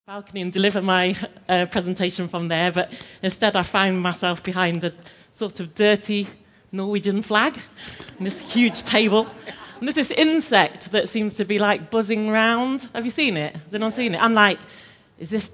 balcony and deliver my presentation from there, but instead I found myself behind a sort of dirty Norwegian flag and this huge table. And there's this insect that seems to be like buzzing round. Have you seen it? Has anyone seen it? I'm like, is this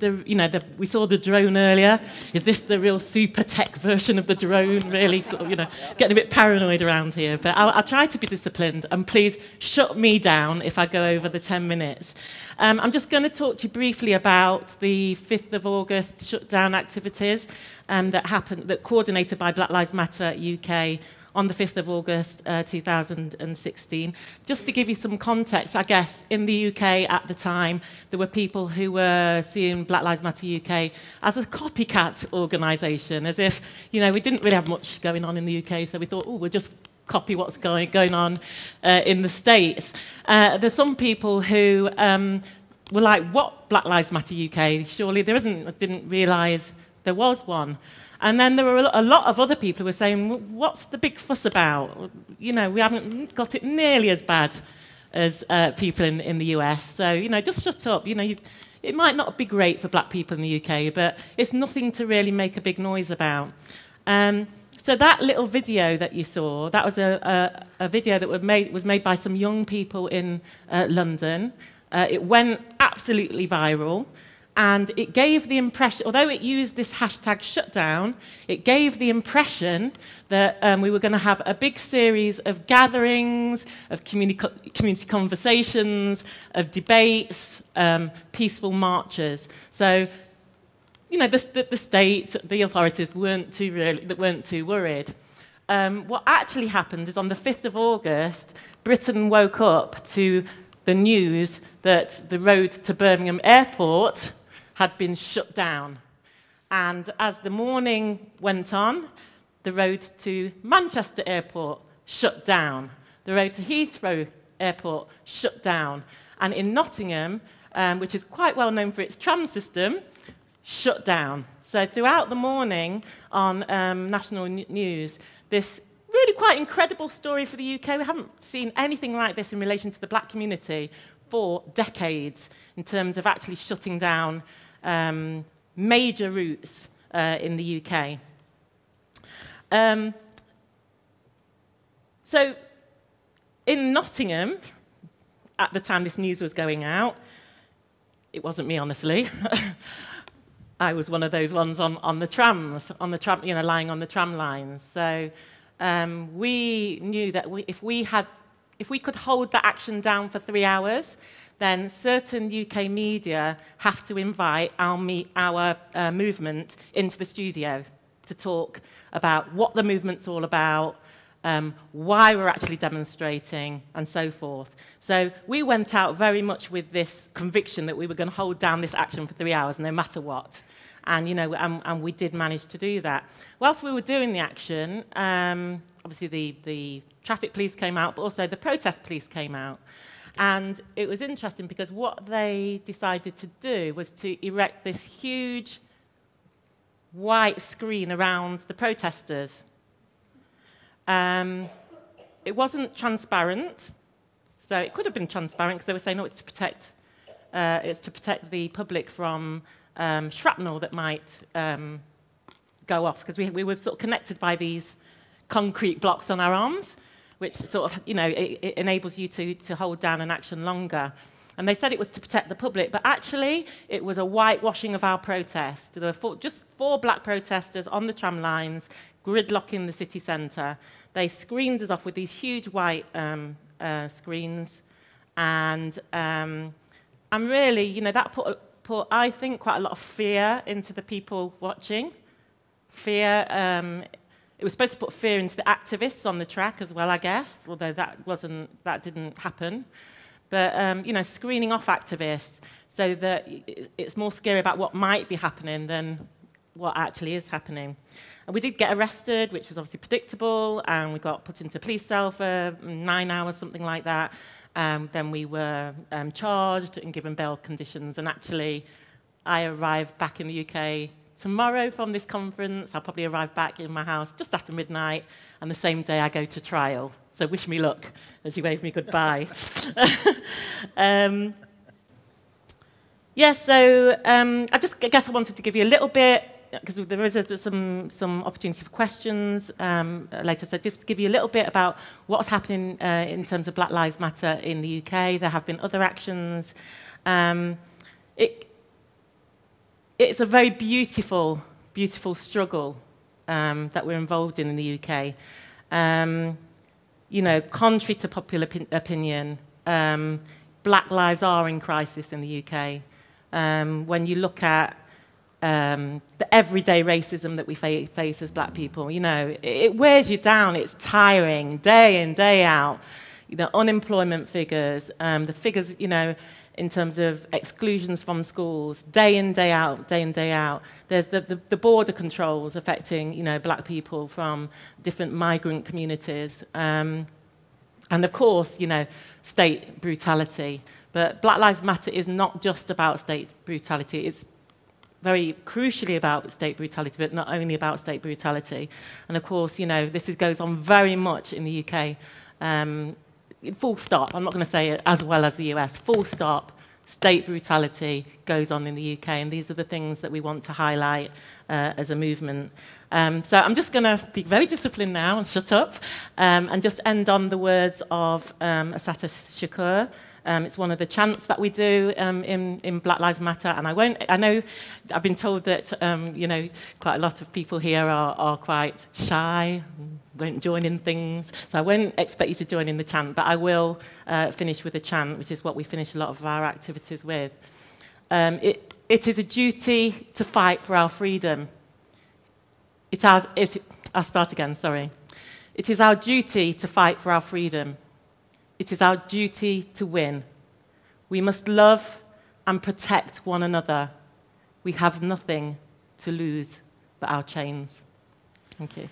we saw the drone earlier. Is this the real super tech version of the drone? Really, sort of, getting a bit paranoid around here. But I'll try to be disciplined, and please shut me down if I go over the 10 minutes. I'm just going to talk to you briefly about the 5th of August shutdown activities that coordinated by Black Lives Matter UK on the 5th of August 2016. Just to give you some context, I guess, in the UK at the time, there were people who were seeing Black Lives Matter UK as a copycat organisation, as if, we didn't really have much going on in the UK, so we thought, we'll just copy what's going on in the States. There's some people who were like, what Black Lives Matter UK? Surely there isn't. I didn't realise there was one. And then there were a lot of other people who were saying, what's the big fuss about? We haven't got it nearly as bad as people in the US. So, just shut up. It might not be great for black people in the UK, but it's nothing to really make a big noise about. So that little video that you saw, that was a video that was made by some young people in London. It went absolutely viral. And it gave the impression, although it used this hashtag shutdown, it gave the impression that we were going to have a big series of gatherings, of community conversations, of debates, peaceful marches. So, the state, the authorities weren't too worried. What actually happened is on the 5th of August, Britain woke up to the news that the road to Birmingham Airport had been shut down. And as the morning went on, the road to Manchester Airport shut down. The road to Heathrow Airport shut down. And in Nottingham, which is quite well known for its tram system, shut down. So throughout the morning on national news, this really quite incredible story for the UK. We haven't seen anything like this in relation to the black community for decades in terms of actually shutting down major routes in the UK. So in Nottingham, at the time this news was going out, it wasn't me, honestly. I was one of those ones on the trams, lying on the tram lines. So we knew that if we could hold that action down for 3 hours, then certain UK media have to invite our movement into the studio to talk about what the movement's all about, why we're actually demonstrating, and so forth. So we went out very much with this conviction that we were going to hold down this action for 3 hours, no matter what. And, and we did manage to do that. Whilst we were doing the action, obviously the traffic police came out, but also the protest police came out. And it was interesting because what they decided to do was to erect this huge white screen around the protesters. It wasn't transparent, so it could have been transparent because they were saying, it's to protect the public from shrapnel that might go off, because we were sort of connected by these concrete blocks on our arms, which sort of, it enables you to hold down an action longer. And they said it was to protect the public, but actually it was a whitewashing of our protest. There were just 4 black protesters on the tram lines, gridlocking the city centre. They screened us off with these huge white screens. And really, that put, I think, quite a lot of fear into the people watching. Fear. It was supposed to put fear into the activists on the track as well, I guess, although that didn't happen. But, screening off activists so that it's more scary about what might be happening than what actually is happening. And we did get arrested, which was obviously predictable, and we got put into a police cell for 9 hours, something like that. Then we were charged and given bail conditions, and actually I arrived back in the UK tomorrow from this conference. I'll probably arrive back in my house just after midnight, and the same day I go to trial. So wish me luck as you wave me goodbye. Yeah, so I guess I wanted to give you a little bit, because there is some opportunity for questions later, so just give you a little bit about what's happening in terms of Black Lives Matter in the UK. There have been other actions. It's a very beautiful, beautiful struggle that we're involved in the UK. You know, contrary to popular opinion, Black lives are in crisis in the UK. When you look at the everyday racism that we face as Black people, you know, it wears you down. It's tiring, day in, day out. You know, unemployment figures, the figures, you know, in terms of exclusions from schools, day in, day out, day in, day out. There's the border controls affecting, you know, Black people from different migrant communities. And of course, you know, state brutality. But Black Lives Matter is not just about state brutality. It's very crucially about state brutality, but not only about state brutality. And of course, you know, this goes on very much in the UK. Full stop. I'm not going to say it as well as the US. Full stop. State brutality goes on in the UK, and these are the things that we want to highlight as a movement. So I'm just going to be very disciplined now and shut up, and just end on the words of Assata Shakur. It's one of the chants that we do in Black Lives Matter, and I know I've been told that you know, quite a lot of people here are quite shy, don't join in things, so I won't expect you to join in the chant, but I will finish with a chant, which is what we finish a lot of our activities with. It is a duty to fight for our freedom. I'll start again, sorry. It is our duty to fight for our freedom. It is our duty to win. We must love and protect one another. We have nothing to lose but our chains. Thank you.